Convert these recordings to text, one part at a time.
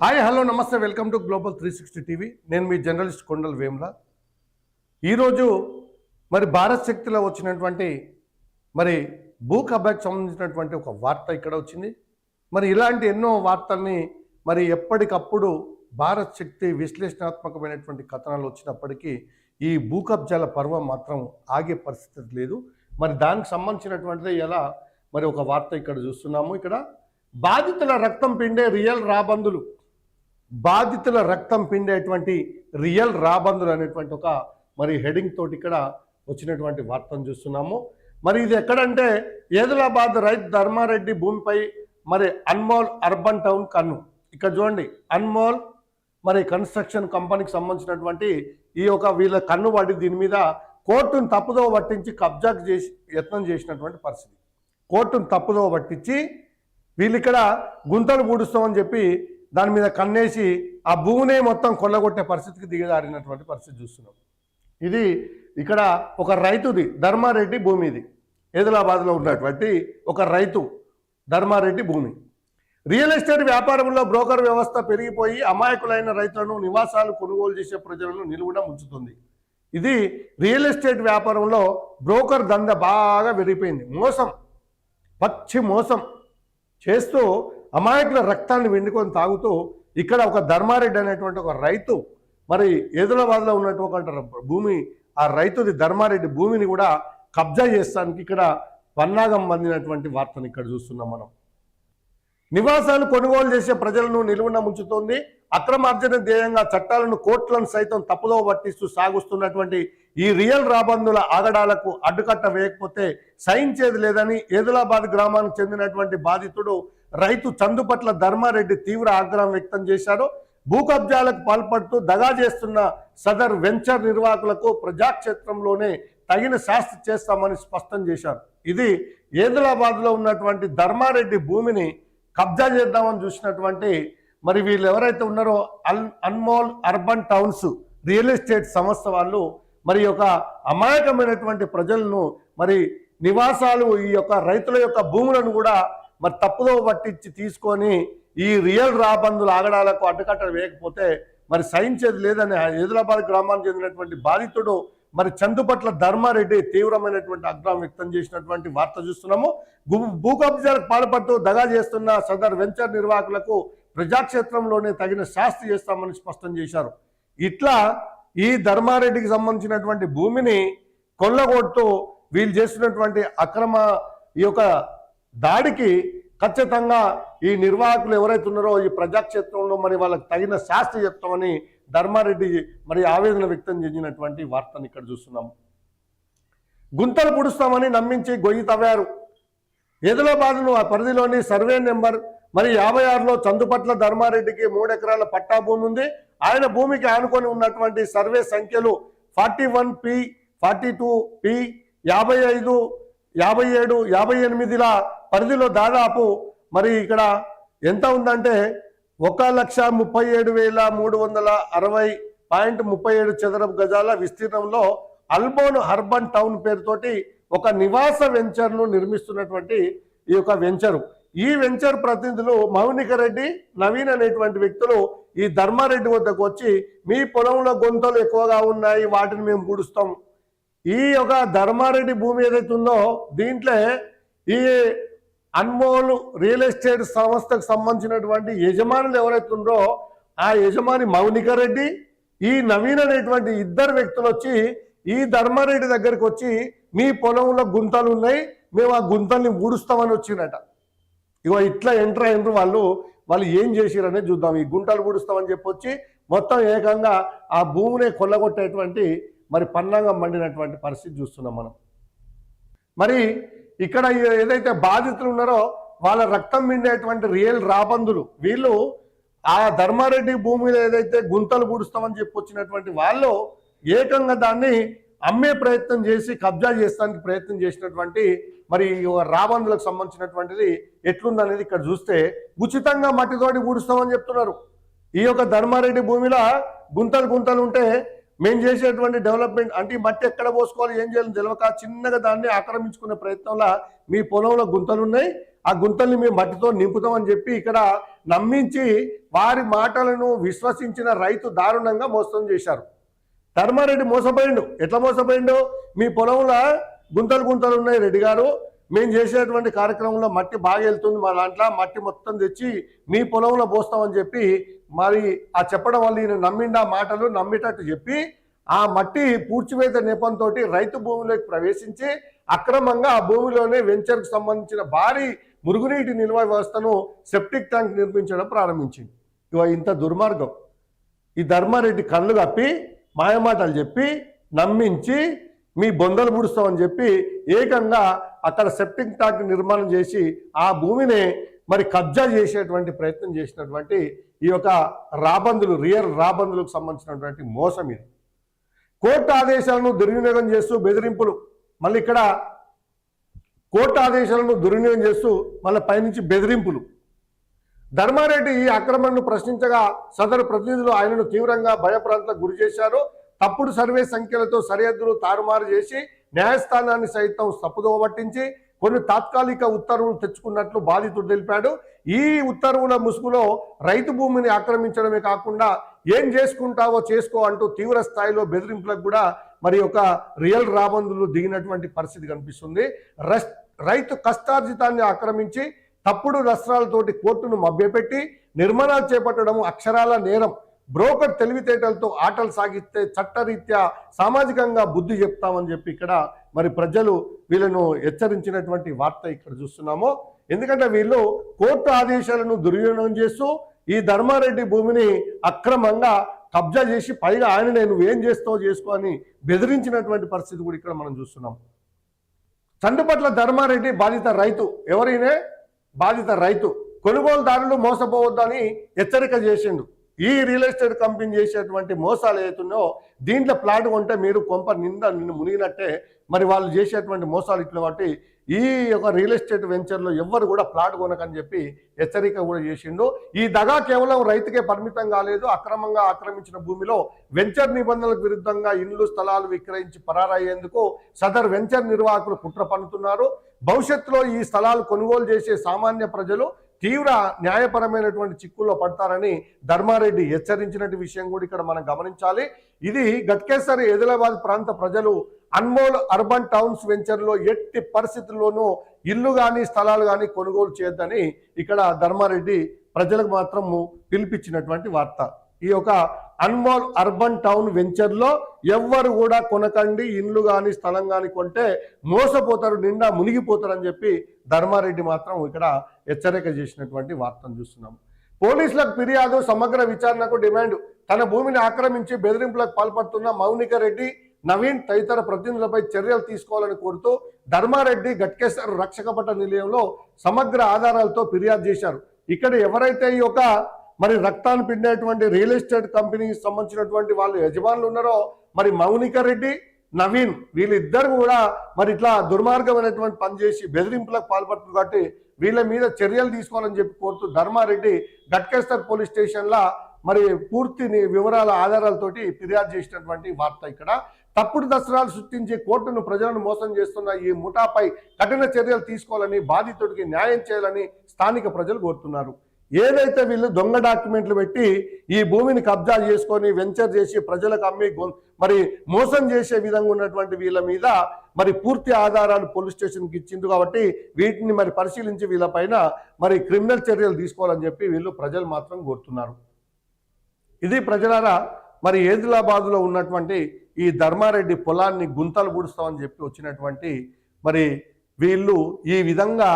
Hi hello నమస్తే welcome to global 360 TV. నేను మీ journalist Kondal Vemula. ఈరోజు మరి భారత్ శక్తిలో వచ్చినటువంటి మరి భూ కబ్జాకి సంబంధించినటువంటి ఒక వార్త ఇక్కడ వచ్చింది. మరి ఇలాంటి ఎన్నో వార్తల్ని మరి ఎప్పటికప్పుడు భారత్ శక్తి విశ్లేషణాత్మకమైనటువంటి కథనాలు వచ్చినప్పటికీ ఈ భూ కబ్జాల పర్వం మాత్రం ఆగే పరిస్థితి లేదు. మరి దానికి సంబంధించినటువంటిది ఎలా మరి ఒక వార్త ఇక్కడ చూస్తున్నాము. ఇక్కడ బాధితుల రక్తం పిండే రియల్ రాబందులు, బాధితుల రక్తం పిండేటువంటి రియల్ రాబందులు అనేటువంటి ఒక మరి హెడింగ్ తోటి ఇక్కడ వచ్చినటువంటి వార్తను చూస్తున్నాము. మరి ఇది ఎక్కడంటే ఏదులాబాద్ రైతు ధర్మారెడ్డి భూమిపై మరి అన్మోల్ అర్బన్ టౌన్ కన్ను. ఇక్కడ చూడండి, అన్మోల్ మరి కన్స్ట్రక్షన్ కంపెనీకి సంబంధించినటువంటి ఈ యొక్క వీళ్ళ కన్ను పడి దీని మీద కోర్టును తప్పుదో పట్టించి కబ్జాకు చేసి యత్నం చేసినటువంటి పరిస్థితి. కోర్టును తప్పుదో పట్టించి వీళ్ళు ఇక్కడ గుంతలు పూడుస్తామని చెప్పి దాని మీద కన్నేసి ఆ భూమినే మొత్తం కొల్లగొట్టే పరిస్థితికి దిగజారినటువంటి పరిస్థితి చూస్తున్నాం. ఇది ఇక్కడ ఒక రైతుది ధర్మారెడ్డి భూమి, ఇది ఏదిలాబాద్లో ఉన్నటువంటి ఒక రైతు ధర్మారెడ్డి భూమి. రియల్ ఎస్టేట్ వ్యాపారంలో బ్రోకర్ వ్యవస్థ పెరిగిపోయి అమాయకులైన రైతులను నివాసాలు కొనుగోలు చేసే ప్రజలను నిలువున ముంచుతుంది. ఇది రియల్ ఎస్టేట్ వ్యాపారంలో బ్రోకర్ దంద బాగా పెరిగిపోయింది. మోసం, పచ్చి మోసం చేస్తూ అమాయకుల రక్తాన్ని వెండుకొని తాగుతూ ఇక్కడ ఒక ధర్మారెడ్డి అనేటువంటి ఒక రైతు మరి ఏదులాబాద్లో ఉన్నటువంటి భూమి, ఆ రైతుది ధర్మారెడ్డి భూమిని కూడా కబ్జా చేస్తానికి ఇక్కడ పన్నాగం పొందినటువంటి వార్తను ఇక్కడ చూస్తున్నాం మనం. నివాసాలు కొనుగోలు చేసే ప్రజలను నిలువున ముంచుతోంది. అక్రమార్జన ధ్యేయంగా చట్టాలను, కోర్టులను సైతం తప్పుదో పట్టిస్తూ సాగుస్తున్నటువంటి ఈ రియల్ రాబందుల ఆగడాలకు అడ్డుకట్ట వేయకపోతే సహించేది లేదని ఏదులాబాద్ గ్రామానికి చెందినటువంటి బాధితుడు రైతు చందుపట్ల ధర్మారెడ్డి తీవ్ర ఆగ్రహం వ్యక్తం చేశారు. భూ కబ్జాలకు పాల్పడుతూ దగా చేస్తున్న సదర్ వెంచర్ నిర్వాహకులకు ప్రజాక్షేత్రంలోనే తగిన శాస్తి చేస్తామని స్పష్టం చేశారు. ఇది ఏదులాబాద్లో ఉన్నటువంటి ధర్మారెడ్డి భూమిని కబ్జా చేద్దామని చూసినటువంటి మరి వీళ్ళు ఎవరైతే ఉన్నారో Anmol urban towns real estate సంస్థ వాళ్ళు మరి యొక్క అమాయకమైనటువంటి ప్రజలను మరి నివాసాలు, ఈ యొక్క రైతుల యొక్క భూములను కూడా మరి తప్పుదో పట్టించి తీసుకొని ఈ రియల్ రాబందుల ఆగడాలకు అడ్డుకట్ట వేయకపోతే మరి సహించేది లేదని ఏదులాబాద్ గ్రామానికి చెందినటువంటి బాధితుడు మరి చందుపట్ల ధర్మారెడ్డి తీవ్రమైనటువంటి ఆగ్రహం వ్యక్తం చేసినటువంటి వార్త చూస్తున్నాము. భూ కబ్జాలకు పాల్పడుతూ దగా చేస్తున్న సదర్ వెంచర్ నిర్వాహకులకు ప్రజాక్షేత్రంలోనే తగిన శాస్తి చేస్తామని స్పష్టం చేశారు. ఇట్లా ఈ ధర్మారెడ్డికి సంబంధించినటువంటి భూమిని కొల్లగొడుతూ వీళ్ళు చేస్తున్నటువంటి అక్రమ ఈ యొక్క దాడికి ఖచ్చితంగా ఈ నిర్వాహకులు ఎవరైతే ఉన్నారో ఈ ప్రజాక్షేత్రంలో మరి వాళ్ళకి తగిన శాస్తి చెప్తామని ధర్మారెడ్డి మరి ఆవేదన వ్యక్తం చేసినటువంటి వార్తను ఇక్కడ చూస్తున్నాం. గుంతలు పుడుస్తామని నమ్మించి గొయ్యి తవ్వారు. ఏదులాబాద్ను ఆ పరిధిలోని సర్వే నెంబర్ మరి 56లో చందుపట్ల ధర్మారెడ్డికి 3 ఎకరాల పట్టా భూమి ఉంది. ఆయన భూమికి ఆనుకొని ఉన్నటువంటి సర్వే సంఖ్యలు 41P, 42P, 55, 57, 58ల పరిధిలో దాదాపు మరి ఇక్కడ ఎంత ఉందంటే 1,37,360.37 చదరపు గజాల విస్తీర్ణంలో అల్బోన్ అర్బన్ టౌన్ పేరుతోటి ఒక నివాస వెంచర్ను నిర్మిస్తున్నటువంటి ఈ యొక్క వెంచరు. ఈ వెంచర్ ప్రతినిధులు మౌనిక రెడ్డి, నవీన్ అనేటువంటి వ్యక్తులు ఈ ధర్మారెడ్డి వద్దకు వచ్చి మీ పొలంలో గుంతలు ఎక్కువగా ఉన్నాయి, వాటిని మేము పూడుస్తాం. ఈ యొక్క ధర్మారెడ్డి భూమి ఏదైతే ఉందో దీంట్లో ఈ అన్మోల్ రియల్ ఎస్టేట్ సంస్థకు సంబంధించినటువంటి యజమానులు ఎవరైతే ఉందో ఆ యజమాని మౌనిక రెడ్డి, ఈ నవీన్ అనేటువంటి ఇద్దరు వ్యక్తులు వచ్చి ఈ ధర్మారెడ్డి దగ్గరికి వచ్చి మీ పొలంలో గుంతలు ఉన్నాయి, మేము ఆ గుంతల్ని ఊడుస్తామని వచ్చినట. ఇగో ఇట్లా ఎంటర్ అయినరు వాళ్ళు ఏం చేసిరనేది చూద్దాం. ఈ గుంటలు ఊడుస్తామని చెప్పొచ్చి మొత్తం ఏకంగా ఆ భూమిని కొల్లగొట్టేటువంటి మరి పన్నాగం మండినటువంటి పరిస్థితి చూస్తున్నాం మనం. మరి ఇక్కడ ఏదైతే బాధితులు ఉన్నారో వాళ్ళ రక్తం మిండేటువంటి రియల్ రాబందులు వీళ్ళు ఆ ధర్మారెడ్డి భూమిలో ఏదైతే గుంతలు పూడుస్తామని చెప్పొచ్చినటువంటి వాళ్ళు ఏకంగా దాన్ని అమ్మే ప్రయత్నం చేసి కబ్జా చేస్తానికి ప్రయత్నం చేసినటువంటి మరి రాబందులకు సంబంధించినటువంటిది ఎట్లుందనేది ఇక్కడ చూస్తే ఉచితంగా మట్టితోటి పూడుస్తామని చెప్తున్నారు. ఈ యొక్క ధర్మారెడ్డి భూమిలో గుంతలు ఉంటే మేము చేసేటువంటి డెవలప్మెంట్ అంటే మట్టి ఎక్కడ పోసుకోవాలి, ఏం చేయాలని తెలియక చిన్నగా దాన్ని ఆక్రమించుకునే ప్రయత్నంలో మీ పొలంలో గుంతలు ఉన్నాయి, ఆ గుంతల్ని మేము మట్టితో నింపుతామని చెప్పి ఇక్కడ నమ్మించి వారి మాటలను విశ్వసించిన రైతు దారుణంగా మోసం చేశారు. ధర్మారెడ్డి మోసపోయిండు. ఎట్లా మోసపోయిండు? మీ పొలంలో గుంతలు గుంతలు ఉన్నాయి రెడ్డి గారు, మేము చేసేటువంటి కార్యక్రమంలో మట్టి బాగా వెళ్తుంది, మా దాంట్లో మట్టి మొత్తం తెచ్చి మీ పొలంలో పోస్తామని చెప్పి మరి ఆ చెప్పడం వల్ల ఈయన నమ్మిండా మాటలు నమ్మేటట్టు చెప్పి ఆ మట్టి పూడ్చివేత నెపంతో రైతు భూమిలోకి ప్రవేశించి అక్రమంగా ఆ భూమిలోనే వెంచర్కు సంబంధించిన భారీ మురుగునీటి నిల్వ వ్యవస్థను సెప్టిక్ ట్యాంక్ నిర్మించడం ప్రారంభించింది. ఇంత దుర్మార్గం. ఈ ధర్మారెడ్డి కళ్ళు కప్పి మాయమాటలు చెప్పి నమ్మించి మీ బొందలు పుడుస్తామని చెప్పి ఏకంగా అక్కడ సెప్టిక్ ట్యాంక్ నిర్మాణం చేసి ఆ భూమిని మరి కబ్జా చేసేటువంటి ప్రయత్నం చేసినటువంటి ఈ యొక్క రాబందులు, రియల్ రాబందులకు సంబంధించినటువంటి మోసం ఇది. కోర్టు ఆదేశాలను దుర్వినియోగం చేస్తూ బెదిరింపులు, మళ్ళీ ఇక్కడ కోర్టు ఆదేశాలను దుర్వినియోగం చేస్తూ మళ్ళీ పైనుంచి బెదిరింపులు. ధర్మారెడ్డి ఈ ఆక్రమణను ప్రశ్నించగా సదరు ప్రతినిధులు ఆయనను తీవ్రంగా భయప్రాంతలకు గురి చేశారు. తప్పుడు సర్వే సంఖ్యలతో సరిహద్దులు తారుమారు చేసి న్యాయస్థానాన్ని సైతం తప్పుదోవ పట్టించి కొన్ని తాత్కాలిక ఉత్తర్వులు తెచ్చుకున్నట్లు బాధితుడు తెలిపాడు. ఈ ఉత్తర్వుల ముసుగులో రైతు భూమిని ఆక్రమించడమే కాకుండా ఏం చేసుకుంటావో చేసుకో అంటూ తీవ్ర స్థాయిలో బెదిరింపులకు కూడా మరి ఒక రియల్ రాబందులు దిగినటువంటి పరిస్థితి కనిపిస్తుంది. రైతు కష్టార్జితాన్ని ఆక్రమించి తప్పుడు దస్త్రాలతోటి కోర్టును మభ్యపెట్టి నిర్మాణాలు చేపట్టడం అక్షరాల నేరం. బ్రోకర్ తెలివితేటలతో ఆటలు సాగిస్తే చట్టరీత్యా సామాజికంగా బుద్ధి చెప్తామని చెప్పి ఇక్కడ మరి ప్రజలు వీళ్ళను హెచ్చరించినటువంటి వార్త ఇక్కడ చూస్తున్నాము. ఎందుకంటే వీళ్ళు కోర్టు ఆదేశాలను దుర్వినియోగం చేస్తూ ఈ ధర్మారెడ్డి భూమిని అక్రమంగా కబ్జా చేసి పైగా ఆయన నేను ఏం చేస్తావో చేసుకో అని బెదిరించినటువంటి పరిస్థితి కూడా ఇక్కడ మనం చూస్తున్నాం. చందుపట్ల ధర్మారెడ్డి బాధిత రైతు. ఎవరైనా బాధిత రైతు. కొనుగోలుదారులు మోసపోవద్దని హెచ్చరిక చేసిండు. ఈ రియల్ ఎస్టేట్ కంపెనీ చేసేటువంటి మోసాలు ఏతున్నాయో దీంట్లో ప్లాట్ కొంటే మీరు కొంప నిన్ను మునిగినట్టే. మరి వాళ్ళు చేసేటువంటి మోసాలు ఇట్లా కాబట్టి ఈ యొక్క రియల్ ఎస్టేట్ వెంచర్లో ఎవ్వరు కూడా ప్లాట్ కొనకని చెప్పి హెచ్చరిక కూడా చేసిండు. ఈ దగా కేవలం రైతుకే పరిమితం కాలేదు. అక్రమంగా ఆక్రమించిన భూమిలో వెంచర్ నిబంధనలకు విరుద్ధంగా ఇండ్లు స్థలాలు విక్రయించి పరారయ్యేందుకు సదర్ వెంచర్ నిర్వాహకులు కుట్ర పన్నుతున్నారు. భవిష్యత్తులో ఈ స్థలాలు కొనుగోలు చేసే సామాన్య ప్రజలు తీవ్ర న్యాయపరమైనటువంటి చిక్కుల్లో పడతారని ధర్మారెడ్డి హెచ్చరించినటువంటి విషయం కూడా ఇక్కడ మనం గమనించాలి. ఇది గట్కేసర్ ఆదిలాబాద్ ప్రాంత ప్రజలు అన్మోల్ అర్బన్ టౌన్స్ వెంచర్లో ఎట్టి పరిస్థితుల్లోనూ ఇల్లు కానీ స్థలాలు కానీ కొనుగోలు చేయొద్దని ఇక్కడ ధర్మారెడ్డి ప్రజలకు మాత్రం పిలిపించినటువంటి వార్త. ఈ యొక్క అన్మోల్ అర్బన్ టౌన్ వెంచర్లో ఎవ్వరు కూడా కొనకండి, ఇండ్లు కానీ స్థలం కానీ కొంటే మోసపోతారు, నిండా మునిగిపోతారని చెప్పి ధర్మారెడ్డి మాత్రం ఇక్కడ హెచ్చరిక చేసినటువంటి వార్తను చూస్తున్నాం. పోలీసులకు ఫిర్యాదు, సమగ్ర విచారణకు డిమాండ్. తన భూమిని ఆక్రమించి బెదిరింపులకు పాల్పడుతున్న మౌనిక రెడ్డి, నవీన్ తదితర ప్రతినిధులపై చర్యలు తీసుకోవాలని కోరుతూ ధర్మారెడ్డి గట్కేసర్ రక్షకపట నిలయంలో సమగ్ర ఆధారాలతో ఫిర్యాదు చేశారు. ఇక్కడ ఎవరైతే ఈ యొక్క మరి రక్తాన్ని పిండేటువంటి రియల్ ఎస్టేట్ కంపెనీకి సంబంధించినటువంటి వాళ్ళు యజమానులు ఉన్నారో మరి మౌనిక రెడ్డి, నవీన్ వీళ్ళిద్దరు కూడా మరి ఇట్లా దుర్మార్గమైనటువంటి పనిచేసి బెదిరింపులకు పాల్పడుతున్నారు కాబట్టి వీళ్ళ మీద చర్యలు తీసుకోవాలని చెప్పి కోరుతూ ధర్మారెడ్డి గట్కేసర్ పోలీస్ స్టేషన్లో మరి పూర్తి వివరాల ఆధారాలతోటి ఫిర్యాదు చేసినటువంటి వార్త. ఇక్కడ తప్పుడు దస్త్రాలు సృష్టించి కోర్టును ప్రజలను మోసం చేస్తున్న ఈ ముఠాపై కఠిన చర్యలు తీసుకోవాలని, బాధితుడికి న్యాయం చేయాలని స్థానిక ప్రజలు కోరుతున్నారు. ఏదైతే వీళ్ళు దొంగ డాక్యుమెంట్లు పెట్టి ఈ భూమిని కబ్జా చేసుకొని వెంచర్ చేసి ప్రజలకు అమ్మి మరి మోసం చేసే విధంగా ఉన్నటువంటి వీళ్ళ మీద మరి పూర్తి ఆధారాలు పోలీస్ స్టేషన్కి ఇచ్చింది కాబట్టి వీటిని మరి పరిశీలించి వీళ్ళపైన మరి క్రిమినల్ చర్యలు తీసుకోవాలని చెప్పి వీళ్ళు ప్రజలు మాత్రం కోరుతున్నారు. ఇది ప్రజలారా మరి ఆదిలాబాద్లో ఉన్నటువంటి ఈ ధర్మారెడ్డి పొలాన్ని గుంతలు పూడుస్తామని చెప్పి వచ్చినటువంటి మరి వీళ్ళు ఈ విధంగా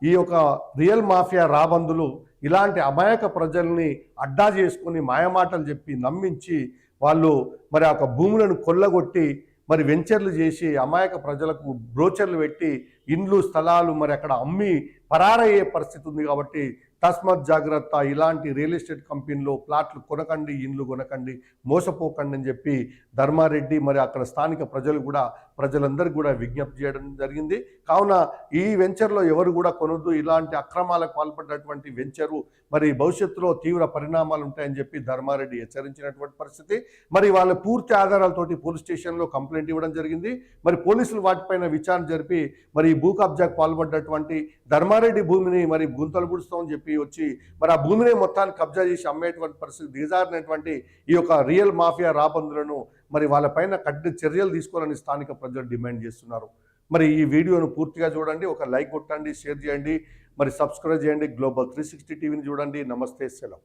ఈ యొక్క రియల్ మాఫియా రాబందులు ఇలాంటి అమాయక ప్రజల్ని అడ్డా చేసుకుని మాయమాటలు చెప్పి నమ్మించి వాళ్ళు మరి ఆ భూములను కొల్లగొట్టి మరి వెంచర్లు చేసి అమాయక ప్రజలకు బ్రోచర్లు పెట్టి ఇండ్లు స్థలాలు మరి అక్కడ అమ్మి పరారయ్యే పరిస్థితి ఉంది. కాబట్టి తస్మత్ జాగ్రత్త, ఇలాంటి రియల్ ఎస్టేట్ కంపెనీలో ప్లాట్లు కొనకండి, ఇండ్లు కొనకండి, మోసపోకండి అని చెప్పి ధర్మారెడ్డి మరి అక్కడ స్థానిక ప్రజలు కూడా ప్రజలందరికీ కూడా విజ్ఞప్తి చేయడం జరిగింది. కావున ఈ వెంచర్లో ఎవరు కూడా కొనొద్దు, ఇలాంటి అక్రమాలకు పాల్పడినటువంటి వెంచరు మరి భవిష్యత్తులో తీవ్ర పరిణామాలు ఉంటాయని చెప్పి ధర్మారెడ్డి హెచ్చరించినటువంటి పరిస్థితి. మరి వాళ్ళ పూర్తి ఆధారాలతోటి పోలీస్ స్టేషన్లో కంప్లైంట్ ఇవ్వడం జరిగింది. మరి పోలీసులు వాటిపైన విచారణ జరిపి మరి భూ కబ్జాకు పాల్పడ్డటువంటి ధర్మారెడ్డి భూమిని మరి గుంతలు గుడుస్తామని చెప్పి వచ్చి మరి ఆ భూమిని మొత్తాన్ని కబ్జా చేసి అమ్మేటువంటి పరిస్థితి దిగజారినటువంటి ఈ యొక్క రియల్ మాఫియా రాబందులను మరి వాళ్ళపైన కఠిన చర్యలు తీసుకోవాలని స్థానిక ప్రజలు డిమాండ్ చేస్తున్నారు. మరి ఈ వీడియోను పూర్తిగా చూడండి, ఒక లైక్ కొట్టండి, షేర్ చేయండి, మరి సబ్స్క్రైబ్ చేయండి. గ్లోబల్ 360 టీవీని చూడండి. నమస్తే, సెలవు.